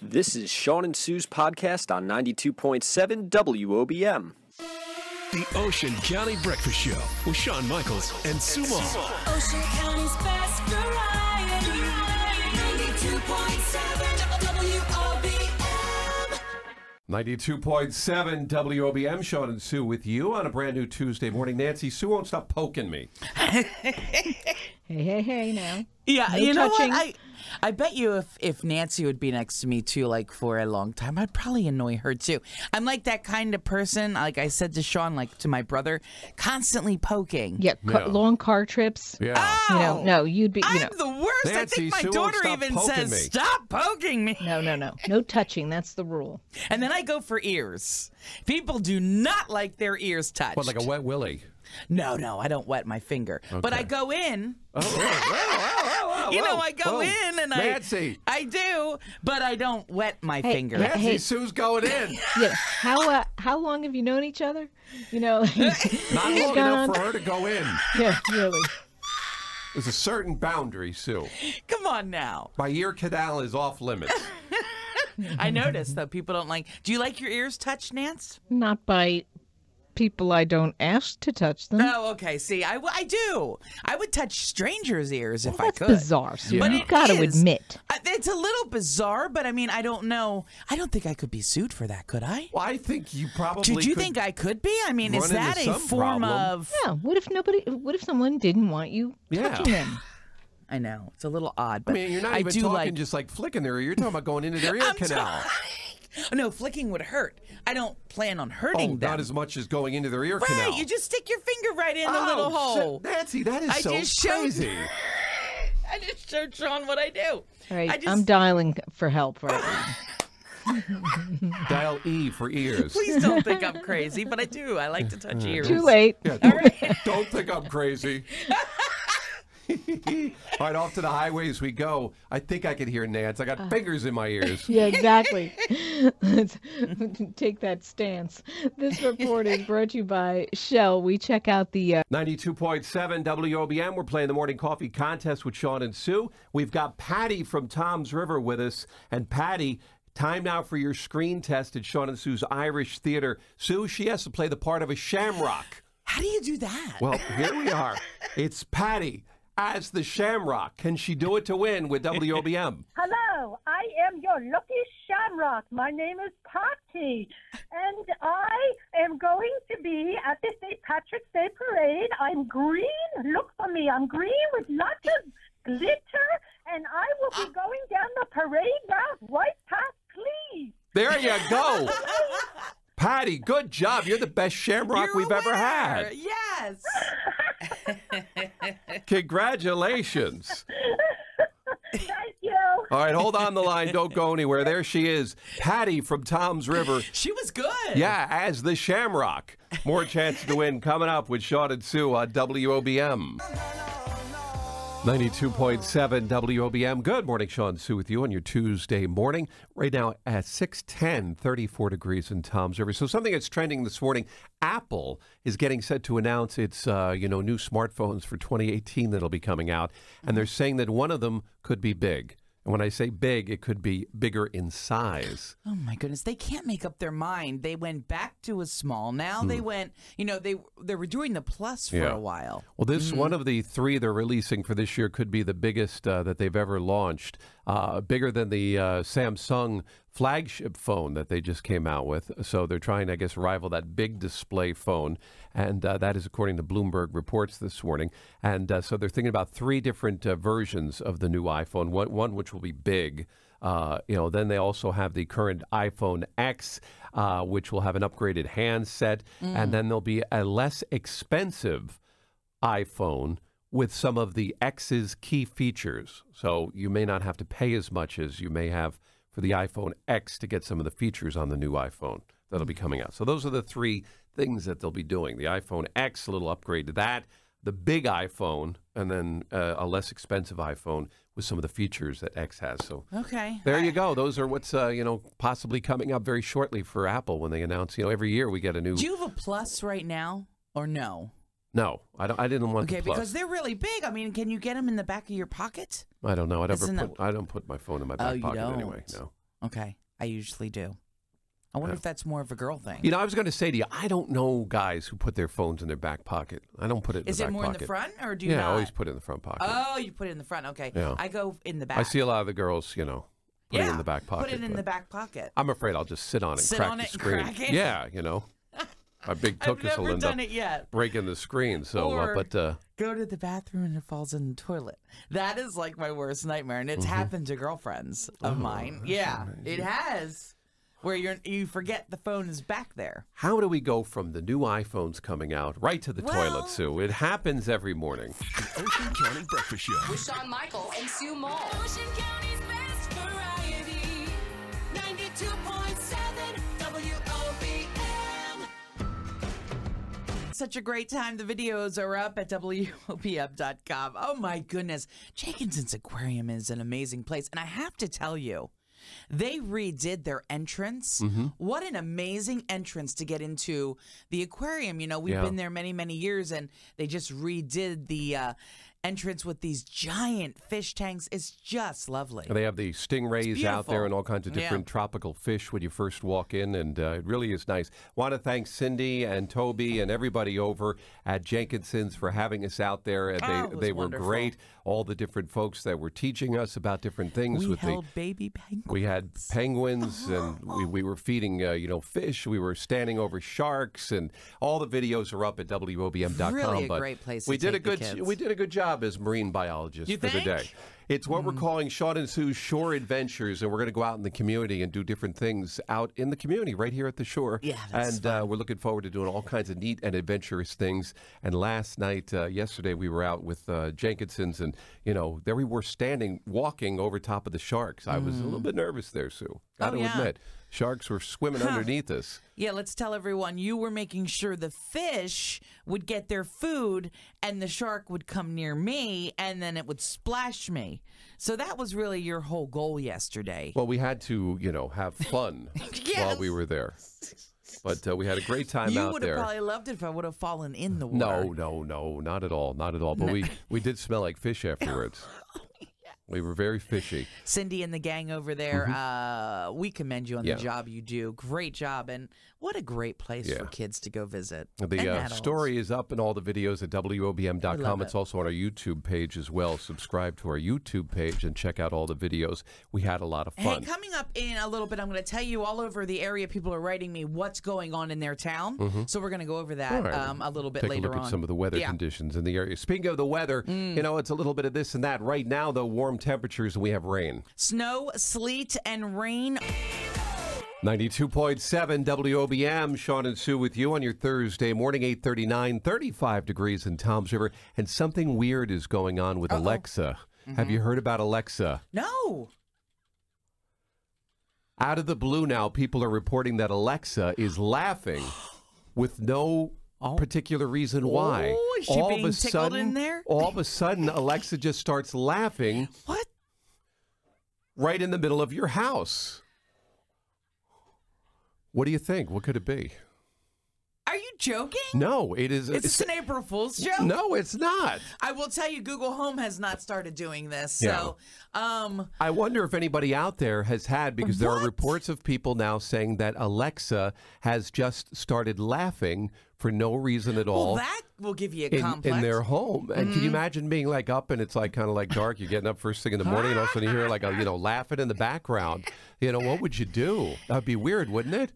This is Shawn and Sue's podcast on 92.7 WOBM. The Ocean County Breakfast Show with Shawn Michaels and Sue Moss. Ocean County's best variety. 92.7 WOBM. 92.7 WOBM, Shawn and Sue with you on a brand new Tuesday morning. Nancy, Sue won't stop poking me. Hey now. Yeah, No you know touching. what? I bet you if Nancy would be next to me too, like for a long time, I'd probably annoy her too. I'm like that kind of person, like I said to Shawn, like to my brother, constantly poking. Yeah, long car trips. Yeah. Oh, No, you'd be, I'm the worst. Nancy, I think my Sue won't daughter stop even poking says, me. "Stop poking me." No touching. That's the rule. And then I go for ears. People do not like their ears touched. What, like a wet willy? No, I don't wet my finger. But I go in. You know, I go in and Nancy. I do, but I don't wet my finger. Nancy, Hey. Sue's going in. Yeah. How long have you known each other? You know, Not long enough for her to go in. Yeah, really. There's a certain boundary, Sue. Come on now. My ear canal is off limits. I noticed, though, people don't like... Do you like your ears touched, Nance? Not by people I don't ask to touch them. Oh, okay. See, I do. I would touch strangers' ears if I That's could. bizarre. So But you've it got to is. admit. It's a little bizarre, but I mean, I don't know. I don't think I could be sued for that, could I? Well, I think you probably Did you could think I could be? I mean, run is that into a some form problem. of... Yeah. What if someone didn't want you touching them? I know. It's a little odd, I but mean, you're not I even do talking like... just like flicking their ear. You're talking about going into their ear canal. No, flicking would hurt. I don't plan on hurting them. Not as much as going into their ear Right, canal. you just stick your finger right in the little hole. Nancy, that is I so just showed- crazy. I just showed Shawn what I do. All right. I just- I'm dialing for help right now. Dial E for ears. Please don't think I'm crazy, but I do. I like to touch ears. Too late. Yeah, don't think I'm crazy. All right, off to the highways we go. I think I can hear Nance. I got fingers in my ears. Yeah, exactly. Let's take that stance. This report is brought to you by Shell. We check out the 92.7 WOBM. We're playing the morning coffee contest with Shawn and Sue. We've got Patty from Tom's River with us. And Patty, time now for your screen test at Shawn and Sue's Irish Theater. Sue, she has to play the part of a shamrock. How do you do that? Well, here we are. It's Patty as the shamrock. Can she do it to win with WOBM? Hello, I am your lucky shamrock. My name is Patty, and I am going to be at the St. Patrick's Day Parade. I'm green. Look for me. I'm green with lots of glitter, and I will be going down the parade route right past, please. There you go. Patty, good job. You're the best shamrock You're we've a ever winner. had. Yes. Congratulations. Thank you. All right, hold on the line. Don't go anywhere. There she is, Patty from Tom's River. She was good. Yeah, as the shamrock. More chance to win coming up with Shawn and Sue on WOBM. 92.7 WOBM. Good morning, Shawn and Sue with you on your Tuesday morning. Right now at 6:10, 34 degrees in Tom's River. So something that's trending this morning, Apple is getting set to announce its new smartphones for 2018 that'll be coming out. And they're saying that one of them could be big. And when I say big, it could be bigger in size. Oh my goodness, they can't make up their mind. They went back to a small. Now they went, they were doing the Plus for a while. Well, this one of the three they're releasing for this year could be the biggest that they've ever launched, bigger than the Samsung flagship phone that they just came out with. So they're trying, I guess, rival that big display phone. And that is according to Bloomberg reports this morning. And so they're thinking about three different versions of the new iPhone, one which will be big. Then they also have the current iPhone X, which will have an upgraded handset. And then there'll be a less expensive iPhone with some of the X's key features. So you may not have to pay as much as you may have for the iPhone X to get some of the features on the new iPhone that'll be coming out. So those are the three things that they'll be doing. The iPhone X, a little upgrade to that, the big iPhone, and then a less expensive iPhone with some of the features that X has. So Okay. there you go. Those are what's possibly coming up very shortly for Apple when they announce. Every year we get a new. Do you have a Plus right now or no? No, I don't. I didn't want Okay, the Plus. because they're really big. I mean, can you get them in the back of your pocket? I don't know. It's in I don't put my phone in my back you pocket don't. anyway. No. Okay, I usually do. I wonder if that's more of a girl thing. You know, I was going to say to you, I don't know guys who put their phones in their back pocket. I don't put it in the back pocket. Is it more in the front, or do you not? not? I always put it in the front pocket. Oh, you put it in the front. Okay. Yeah. I go in the back. I see a lot of the girls, you know, put it in the back pocket. Put it in the back pocket. I'm afraid I'll just sit on it and crack the screen. Crack it? Yeah, you know. My big tuchus will end up breaking the screen. So, or but go to the bathroom and it falls in the toilet. That is like my worst nightmare, and it's happened to girlfriends of mine. Yeah, it has. Where you forget the phone is back there. How do we go from the new iPhones coming out right to the toilet, Sue? It happens every morning. The Ocean County Breakfast Show. With Shawn Michaels and Sue Moll. Ocean County's best variety. 92.7 WOBM. Such a great time. The videos are up at WOBM.com. Oh my goodness. Jenkinson's Aquarium is an amazing place. And I have to tell you, they redid their entrance. What an amazing entrance to get into the aquarium. You know, we've been there many, many years, and they just redid the entrance with these giant fish tanks. It's just lovely. And they have the stingrays out there and all kinds of different tropical fish when you first walk in, and it really is nice. Want to thank Cindy and Toby and everybody over at Jenkinson's for having us out there. They were great. All the different folks that were teaching us about different things. We held baby penguins. We had penguins, and we were feeding fish. We were standing over sharks, and all the videos are up at WOBM.com. Really a great place. We did a good job as marine biologists for the day. It's what we're calling Shawn and Sue's Shore Adventures, and we're going to go out in the community and do different things out in the community right here at the shore. Yeah, that's fun. We're looking forward to doing all kinds of neat and adventurous things. And last night, yesterday, we were out with Jenkinson's, and, you know, there we were standing, walking over top of the sharks. I was a little bit nervous there, Sue. Got to admit. Sharks were swimming underneath us. Yeah, let's tell everyone you were making sure the fish would get their food and the shark would come near me and then it would splash me. So that was really your whole goal yesterday. Well, we had to, have fun while we were there. But we had a great time out there. You would have probably loved it if I would have fallen in the water. No, not at all. Not at all. But we did smell like fish afterwards. We were very fishy. Cindy and the gang over there, we commend you on the job you do. Great job. And what a great place for kids to go visit. The story is up in all the videos at WOBM.com. It's also on our YouTube page as well. Subscribe to our YouTube page and check out all the videos. We had a lot of fun. Hey, coming up in a little bit, I'm going to tell you all over the area, people are writing me what's going on in their town. So we're going to go over that a little bit later on. Take a look at some of the weather conditions in the area. Speaking of the weather, it's a little bit of this and that. Right now, though, warm temperatures, and we have rain. Snow, sleet, and rain. 92.7 WOBM, Shawn and Sue with you on your Thursday morning, 8:39, 35 degrees in Toms River, and something weird is going on with Alexa. Have you heard about Alexa? No. Out of the blue now, people are reporting that Alexa is laughing with no particular reason why. Oh, is she being tickled in there? All of a sudden, Alexa just starts laughing. What? Right in the middle of your house. What do you think? What could it be? Are you joking? No, it is. It's an April Fool's joke? No, it's not. I will tell you, Google Home has not started doing this. So, I wonder if anybody out there has had, because there are reports of people now saying that Alexa has just started laughing for no reason at all. Well, that will give you a complex. In their home. And can you imagine being like up and it's like kind of like dark? You're getting up first thing in the morning and all of a sudden you hear like laughing in the background. What would you do? That'd be weird, wouldn't it?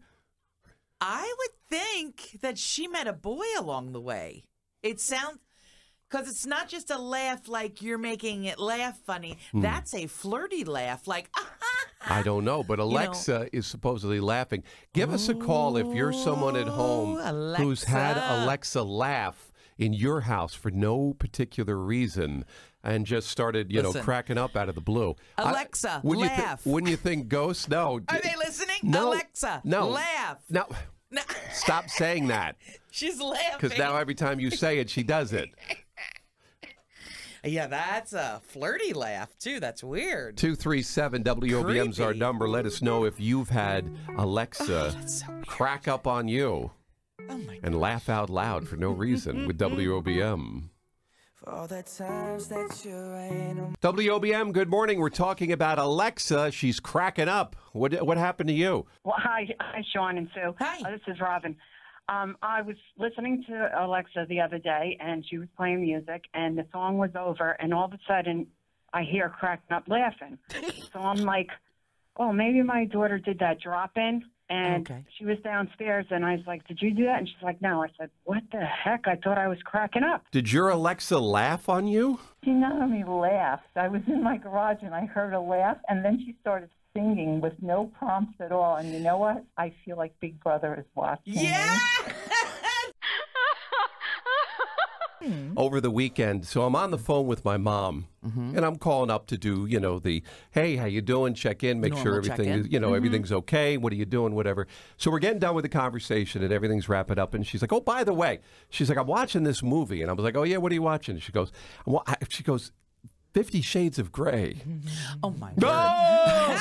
I would think that she met a boy along the way. It sounds, because it's not just a laugh like you're making it laugh funny. That's a flirty laugh, like, I don't know, but Alexa is supposedly laughing. Give us a call if you're someone at home who's had Alexa laugh in your house for no particular reason and just started, cracking up out of the blue. Alexa, laugh. Wouldn't you think ghosts? No. Are they listening? No. Alexa, no. laugh. No. Stop saying that. She's laughing. Because now every time you say it, she does it. Yeah, that's a flirty laugh, too. That's weird. 237 WOBM's our number. Let us know if you've had Alexa crack up on you and laugh out loud for no reason with WOBM. For all the times that you rain. WOBM, good morning. We're talking about Alexa. She's cracking up. What happened to you? Well, hi, Shawn and Sue. Hi. This is Robin. I was listening to Alexa the other day, and she was playing music, and the song was over, and all of a sudden, I hear her cracking up laughing. So I'm like, oh, maybe my daughter did that drop-in, and she was downstairs, and I was like, did you do that? And she's like, no. I said, what the heck? I thought I was cracking up. Did your Alexa laugh on you? She not only laughed. I was in my garage, and I heard her laugh, and then she started singing with no prompts at all. And you know what? I feel like Big Brother is watching me. Over the weekend, so I'm on the phone with my mom, and I'm calling up to do, the, hey, how you doing? Check in, make sure everything is, everything's okay. What are you doing? Whatever. So we're getting done with the conversation, and everything's wrapping up. And she's like, oh, by the way, she's like, I'm watching this movie, and I was like, oh yeah, what are you watching? She goes, 50 Shades of Grey. Oh my God.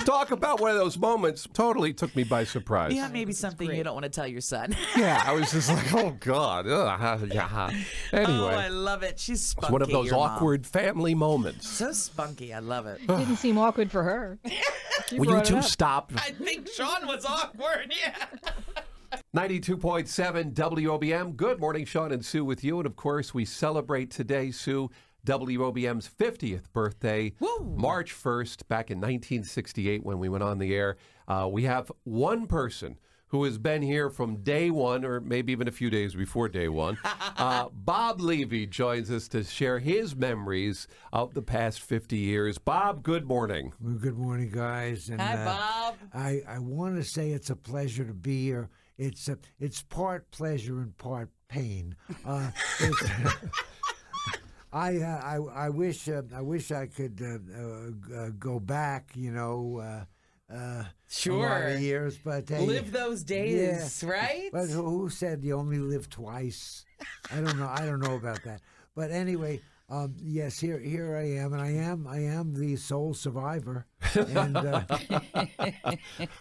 Talk about one of those moments. Totally took me by surprise. Yeah, maybe something you don't want to tell your son. Yeah, I was just like, oh, God. Anyway. Oh, I love it. She's spunky. It's one of those awkward family moments. So spunky. I love it. Didn't seem awkward for her. Will you two stop? I think Shawn was awkward. Yeah. 92.7 WOBM. Good morning, Shawn and Sue with you. And, of course, we celebrate today, Sue, WOBM's 50th birthday, March 1st, back in 1968 when we went on the air. We have one person who has been here from day one, or maybe even a few days before day one. Bob Levy joins us to share his memories of the past 50 years. Bob, good morning. Well, good morning, guys. And, hi, Bob. I want to say it's a pleasure to be here. It's part pleasure and part pain. I wish I could go back, sure, a lot of years, but live those days, right? But who said you only live twice? I don't know about that. But anyway, yes, here I am, and I am the sole survivor, and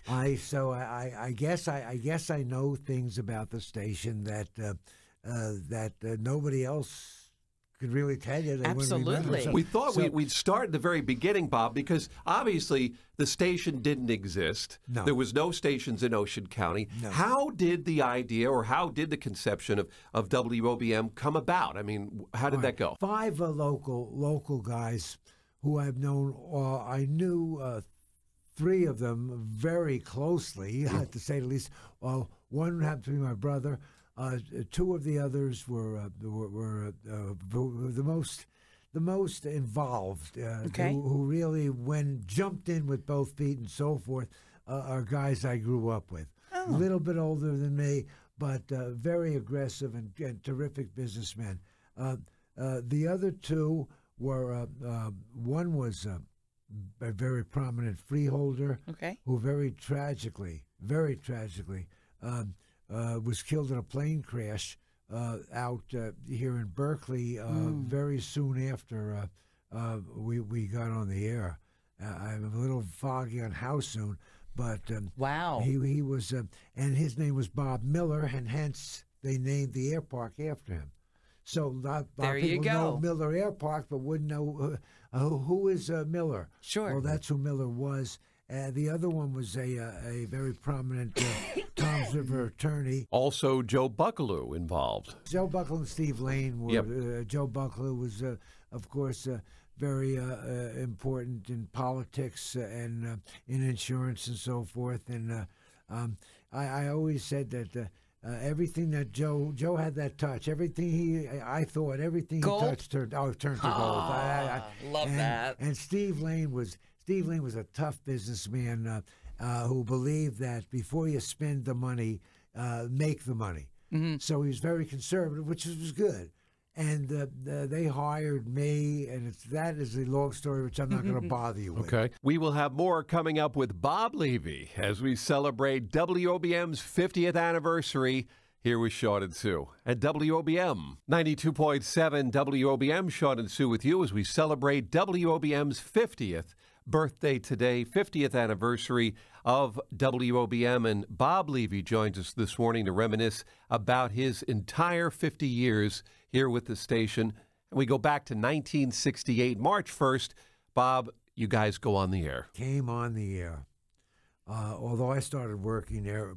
I guess I know things about the station that nobody else could really tell you. They Absolutely. So, we thought we'd start at the very beginning, Bob, because obviously the station didn't exist. No. There was no stations in Ocean County. No. How did the idea, or how did the conception of WOBM come about? I mean, how did that go? 5 local guys who I've known. I knew 3 of them very closely, to say the least. One happened to be my brother. 2 of the others were the most involved, who really jumped in with both feet and so forth, are guys I grew up with. A little bit older than me, but very aggressive and terrific businessmen. The other 2 were, one was a very prominent freeholder, who very tragically, was killed in a plane crash out here in Berkeley very soon after we got on the air. I'm a little foggy on how soon, but wow, he was, and his name was Bob Miller, and hence they named the air park after him. So a lot of people know Miller Air Park, but wouldn't know who is Miller. Sure. Well, that's who Miller was. The other one was a very prominent Toms River attorney. Also, Joe Buckaloo involved. Joe Buckaloo and Steve Lane were. Yep. Joe Buckaloo was, of course, very important in politics and in insurance and so forth. And I always said that everything that Joe had that touch. Everything everything gold? He touched turned to gold. Love that. And Steve Lane was a tough businessman who believed that before you spend the money, make the money. Mm-hmm. So he was very conservative, which was good. And they hired me, and that is a long story, which I'm not going to bother you with. Okay. We will have more coming up with Bob Levy as we celebrate WOBM's 50th anniversary. Here with Shawn and Sue at WOBM. 92.7 WOBM, Shawn and Sue with you as we celebrate WOBM's 50th birthday today, 50th anniversary of WOBM. And Bob Levy joins us this morning to reminisce about his entire 50 years here with the station. And we go back to 1968, March 1st. Bob, you guys go on the air. Came on the air. Although I started working there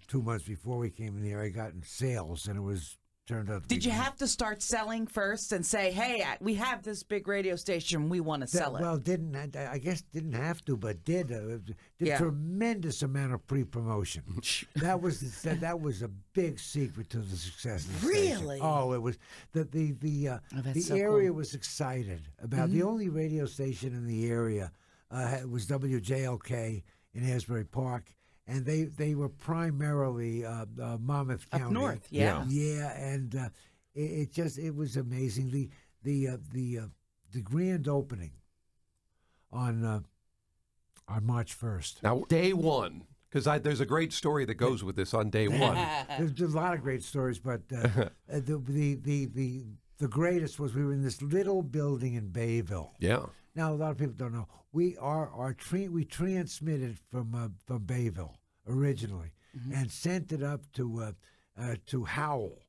2 months before we came in the air, I got in sales, and it was turned out to Did you have to start selling first and say, hey, we have this big radio station, we want to sell it? Well, I guess didn't have to, but did. Did Yeah. tremendous amount of pre-promotion. that was a big secret to the success of the station. Really? Oh, it was the that's so area cool. was excited about the only radio station in the area was WJLK in Asbury Park. And they were primarily Monmouth County. Up north, yeah. Yeah, and it was amazing. The grand opening on March 1st. Now, day one, because there's a great story that goes with this on day one. There's a lot of great stories, but the greatest was we were in this little building in Bayville. Yeah. Now, a lot of people don't know. We transmitted from Bayville originally and sent it up to Howell,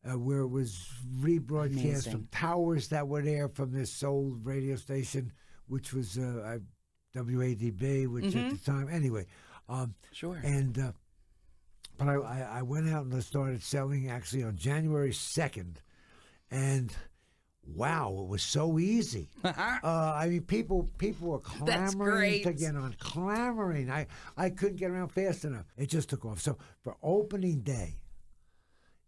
where it was rebroadcast Amazing. from towers that were there from this old radio station, which was WADB, which at the time, anyway. Sure. And but I went out and I started selling actually on January 2nd, and wow, it was so easy. I mean, people were clamoring to get on, clamoring. I couldn't get around fast enough. It just took off. So for opening day,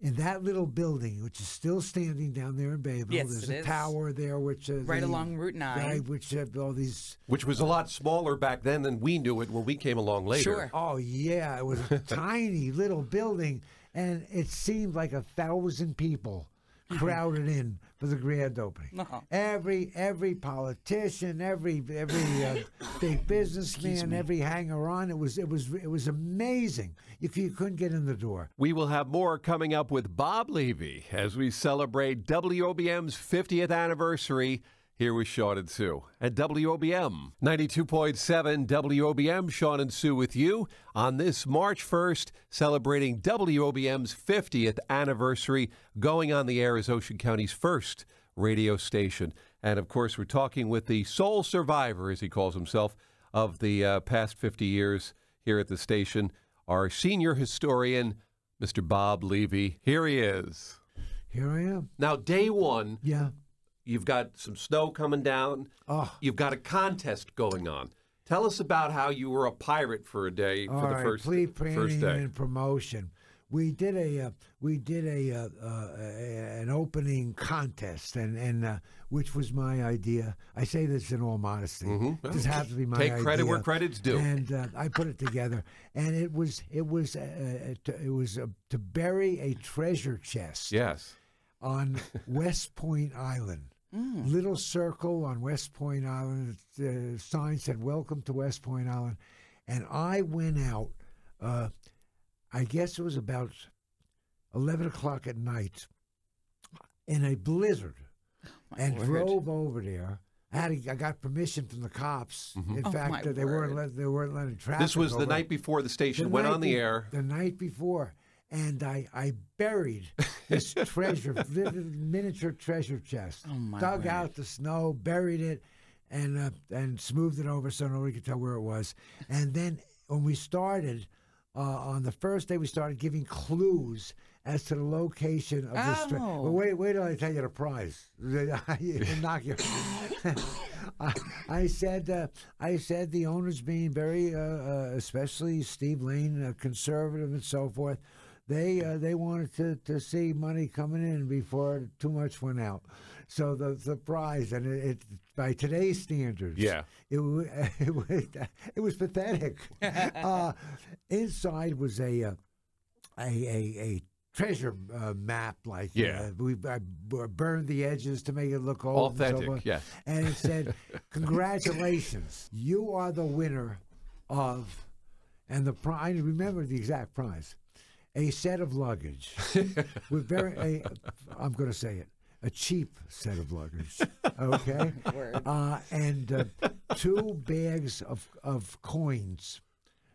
in that little building, which is still standing down there in Bayville, Yes, there's it a is. tower there, which Right along Route 9. right, which had all these. Which was a lot smaller back then than we knew it when we came along later. Sure. Oh yeah, it was a tiny little building, and it seemed like 1,000 people crowded in for the grand opening. Uh-huh. Every politician, every big businessman, every hanger-on. It was amazing. You couldn't get in the door. We will have more coming up with Bob Levy as we celebrate WOBM's 50th anniversary here with Shawn and Sue at WOBM 92.7 WOBM. Shawn and Sue with you on this March 1st, celebrating WOBM's 50th anniversary, going on the air as Ocean County's first radio station. And of course, we're talking with the sole survivor, as he calls himself, of the past 50 years here at the station, our senior historian, Mr. Bob Levy. Here he is. Here I am. Now, day one. Yeah. You've got some snow coming down. Oh. You've got a contest going on. Tell us about how you were a pirate for a day for All the right, first planning day. and promotion. We did an opening contest, and which was my idea. I say this in all modesty. Mm-hmm. This happened to be my Take idea. credit where credit's due. And I put it together, and it was to bury a treasure chest. Yes. On West Point Island. Little circle on West Point Island. The sign said, "Welcome to West Point Island." And I went out, I guess it was about 11 o'clock at night, in a blizzard, and drove over there. I got permission from the cops. In fact, they weren't letting traffic. This was the over. night before the station went on the air. The night before. And I buried this miniature treasure chest. Dug out the snow, buried it, and smoothed it over so nobody could tell where it was. And then when we started, on the first day, we started giving clues as to the location of this treasure. Well, wait till I tell you the prize. You knock your. I said the owners being very, especially Steve Lane, conservative and so forth. They wanted to see money coming in before too much went out. So the prize, and it by today's standards, it was pathetic. Inside was a treasure map, like I burned the edges to make it look old, authentic. Yes, and it said, "Congratulations, you are the winner of," and the prize. I remember the exact prize. A set of luggage with I'm going to say it, a cheap set of luggage, okay, and 2 bags of coins.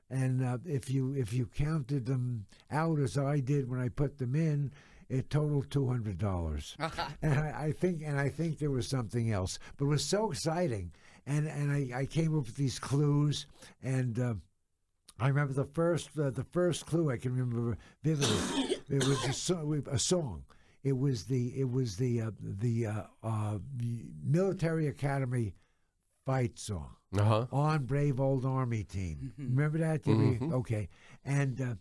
And if you counted them out as I did when I put them in, it totaled $200. And I think there was something else, but it was so exciting. And I came up with these clues, and I remember the first clue I can remember vividly. It was a song. It was the military academy fight song. On Brave Old Army Team. Remember that? Okay. And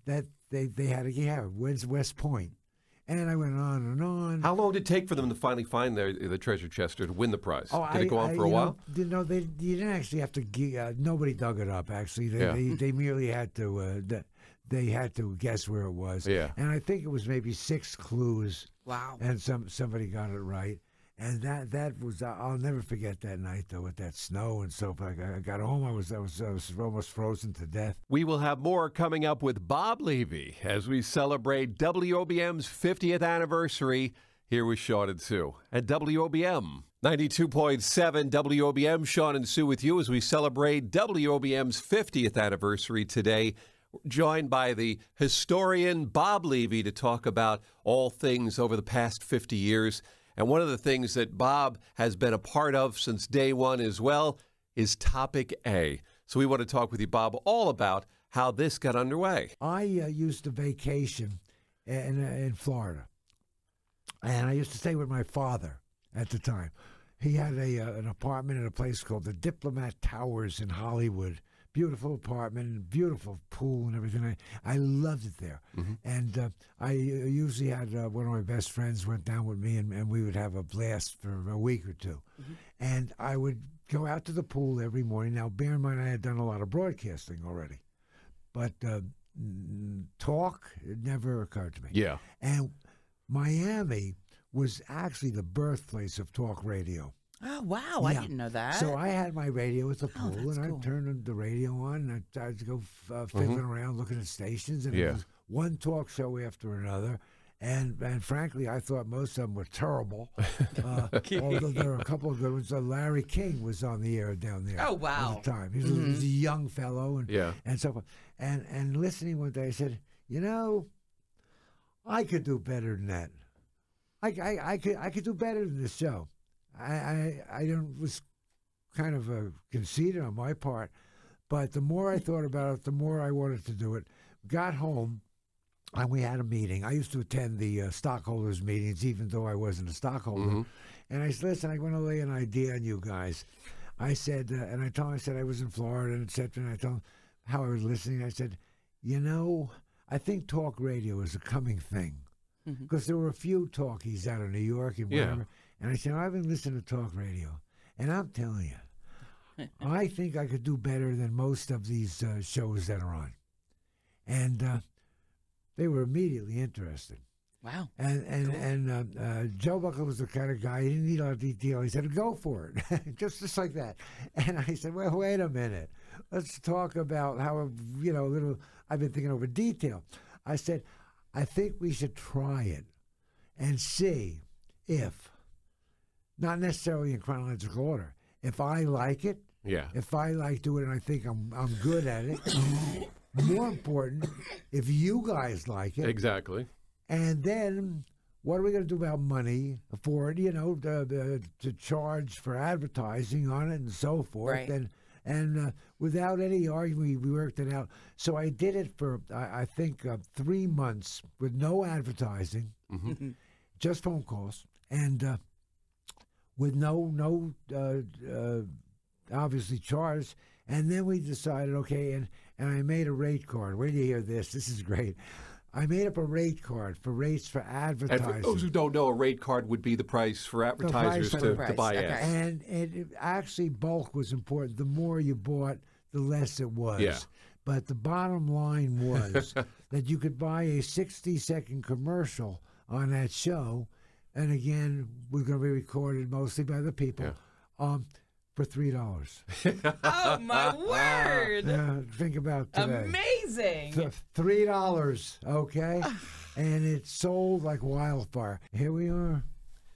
that they had when's West Point? And I went on and on. How long did it take for them to finally find the treasure chest or to win the prize? Oh, did it go on for a while? You didn't actually have to. Nobody dug it up. Actually, they merely had to. They had to guess where it was. Yeah. And I think it was maybe 6 clues. Wow. And somebody got it right. And that was, I'll never forget that night, though, with that snow and so forth. I got home, I was almost frozen to death. We will have more coming up with Bob Levy as we celebrate WOBM's 50th anniversary here with Shawn and Sue at WOBM. 92.7 WOBM, Shawn and Sue with you as we celebrate WOBM's 50th anniversary today. Joined by the historian Bob Levy to talk about all things over the past 50 years. And one of the things that Bob has been a part of since day one as well is Topic A. So we want to talk with you, Bob, all about how this got underway. I used to vacation in Florida. And I used to stay with my father at the time. He had an apartment in a place called the Diplomat Towers in Hollywood. Beautiful apartment, beautiful pool and everything. I loved it there. And I usually had one of my best friends went down with me, and we would have a blast for a week or two. And I would go out to the pool every morning. Now, bear in mind, I had done a lot of broadcasting already. But talk, it never occurred to me. Yeah. And Miami was actually the birthplace of talk radio. Oh, wow. I didn't know that. So I had my radio at the pool, and cool. I'd turn the radio on, and I'd go fiddling around looking at stations, and it was one talk show after another. And frankly, I thought most of them were terrible, although there were a couple of good ones. Larry King was on the air down there Oh, wow. at the time. He was a young fellow and so forth. And listening one day, I said, I could do better than that. I could do better than this show. I was kind of conceited on my part, but the more I thought about it, the more I wanted to do it. Got home, and we had a meeting. I used to attend the stockholders' meetings, even though I wasn't a stockholder. And I said, listen, I want to lay an idea on you guys. I said, and I told him, I said I was in Florida, and et cetera, and I told him how I was listening. I said, I think talk radio is a coming thing. Because there were a few talkies out of New York and whatever. And I said, I've been listening to talk radio. And I'm telling you, I think I could do better than most of these shows that are on. And they were immediately interested. Wow. And Joe Buckle was the kind of guy, he didn't need a lot of detail. He said, go for it. just like that. And I said, well, wait a minute. Let's talk about how, I've been thinking over detail. I said, I think we should try it and see if, not necessarily in chronological order, if I like it, if I like doing it and I think I'm good at it, more important, if you guys like it. Exactly. And then what are we going to do about money for it, to charge for advertising on it and so forth. Right. And without any argument, we worked it out. So I did it for, I think, 3 months with no advertising, just phone calls, and with no obviously charge. And then we decided, okay, and I made a rate card. Wait till you hear this. This is great. I made up a rate card for rates for advertising. And for those who don't know, a rate card would be the price for advertisers to buy ads. And it actually, bulk was important. The more you bought, the less it was. Yeah. But the bottom line was that you could buy a 60-second commercial on that show, and again, we're going to be recorded mostly by the people, for $3. Oh, my word. Think about today. Amazing. $3, okay? And it sold like wildfire. Here we are.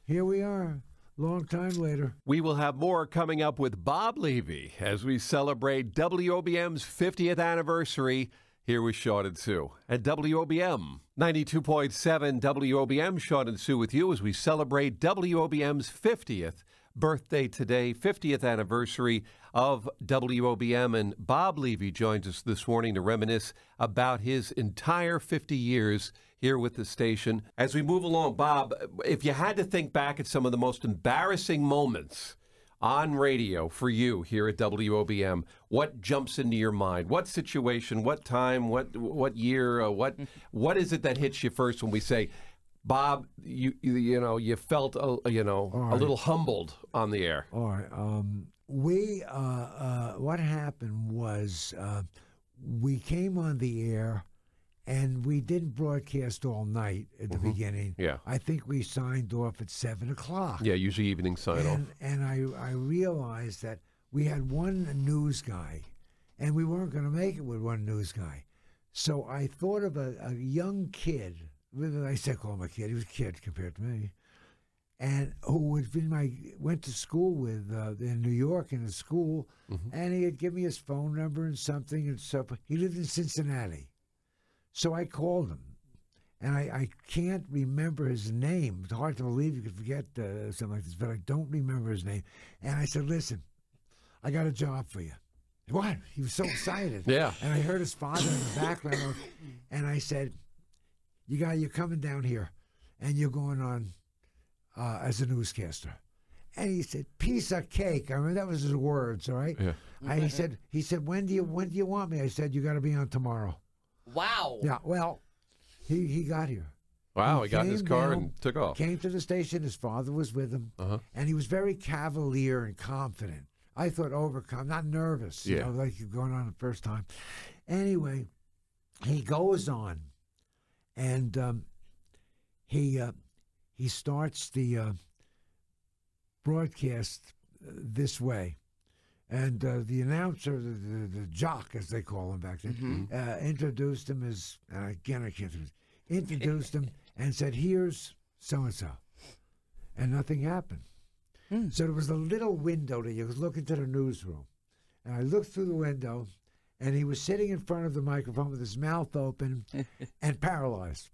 here we are, long time later. We will have more coming up with Bob Levy as we celebrate WOBM's 50th anniversary here with Shawn and Sue. At WOBM 92.7 WOBM, Shawn and Sue with you as we celebrate WOBM's 50th birthday today, 50th anniversary of WOBM. And Bob Levy joins us this morning to reminisce about his entire 50 years here with the station. As we move along, Bob, if you had to think back at some of the most embarrassing moments on radio for you here at WOBM, what jumps into your mind? What situation, what time, what year, what is it that hits you first when we say, Bob, you felt a little humbled on the air? All right. What happened was we came on the air, and we didn't broadcast all night at the beginning. Yeah. I think we signed off at 7 o'clock. Yeah, usually evening sign-off. And I realized that we had one news guy, and we weren't going to make it with one news guy. So I thought of a young kid. I said, call him a kid. He was a kid compared to me. And who had been went to school with in New York in a school, and he had given me his phone number and something. And so he lived in Cincinnati. So I called him, and I can't remember his name. It's hard to believe you could forget something like this, but I don't remember his name. And I said, listen, I got a job for you. What? He was so excited. Yeah. And I heard his father in the background, and I said, you're coming down here, and you're going on as a newscaster. And he said, piece of cake. I mean, that was his words, all right? Yeah. He said, when do you want me? I said, you got to be on tomorrow. Wow. Yeah, well, he got here. Wow, he got in his came car down, and took off. Came to the station. His father was with him, and he was very cavalier and confident. I thought overcome, not nervous, you know, like you're going on the first time. Anyway, he goes on, and he starts the broadcast this way. And the announcer, the jock, as they call him back then, introduced him as, and again, I can't do this, introduced him and said, here's so-and-so. And nothing happened. So there was a little window that you could look into the newsroom. And I looked through the window, and he was sitting in front of the microphone with his mouth open and paralyzed.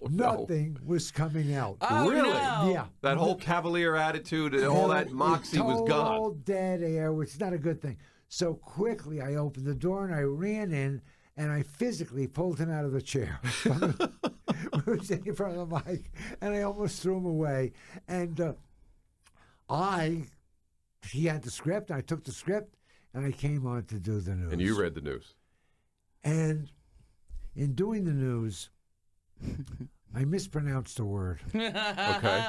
Nothing was coming out. Oh, Really? no. Yeah. That whole cavalier attitude and all that moxie was gone. Total dead air, which is not a good thing. So quickly I opened the door and I ran in and I physically pulled him out of the chair. We were sitting in front of the mic and I almost threw him away. And he had the script. I took the script and I came on to do the news. And you read the news. And in doing the news, I mispronounced a word. Okay.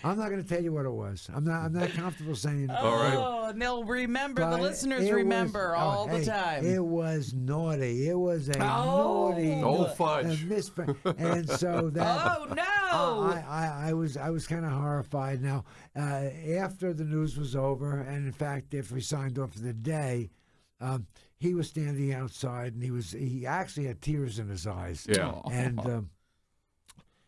I'm not going to tell you what it was. I'm not comfortable saying it. All right. Oh, and they'll remember. The But listeners it remember was- all the hey, time. It was naughty. It was a naughty. Oh, fudge. And so that. Oh, no. I was kind of horrified. Now, after the news was over, and in fact, after we signed off for the day, he was standing outside, and he actually had tears in his eyes. Yeah. And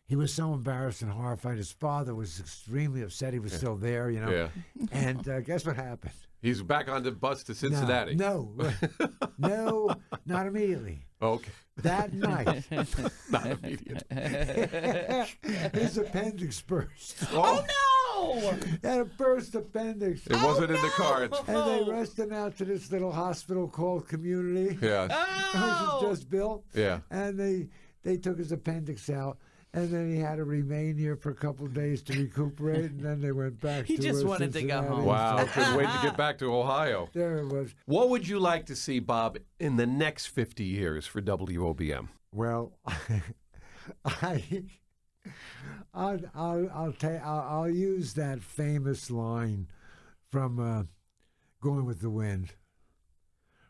he was so embarrassed and horrified. His father was extremely upset. He was still there, you know. Yeah. And guess what happened? He's back on the bus to Cincinnati. No, not immediately. Okay. That night, Not immediate. his appendix burst. Oh, no. He had a burst appendix. It wasn't in the cards. And they rushed him out to this little hospital called Community. Yeah. Which was just built. Yeah. And they took his appendix out. And then he had to remain here for a couple of days to recuperate, and then they went back He to just wanted to go Cincinnati. home. Wow. Couldn't wait to get back to Ohio. There it was. What would you like to see, Bob, in the next 50 years for WOBM? Well, I'll use that famous line from Going with the Wind.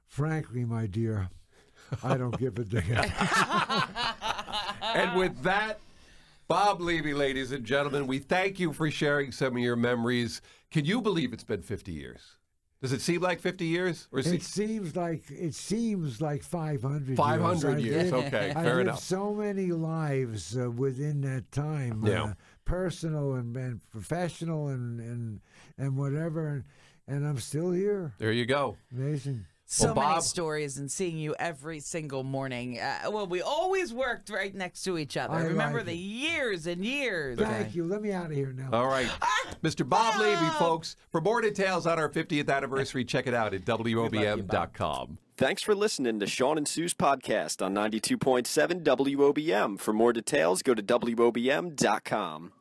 Frankly, my dear, I don't give a damn. And with that, Bob Levy, ladies and gentlemen, we thank you for sharing some of your memories. Can you believe it's been 50 years? Does it seem like 50 years? Or It seems like 500 500 years, I okay, I fair lived enough. so many lives within that time. Yeah. personal and professional and whatever, and I'm still here. There you go. Amazing. So Well, many Bob- stories and seeing you every single morning. Well, we always worked right next to each other. I Remember like the it. years and years. Thank you. Let me out of here now. All right. Mr. Bob Levy, folks. For more details on our 50th anniversary, check it out at WOBM.com. Thanks for listening to Shawn and Sue's podcast on 92.7 WOBM. For more details, go to WOBM.com.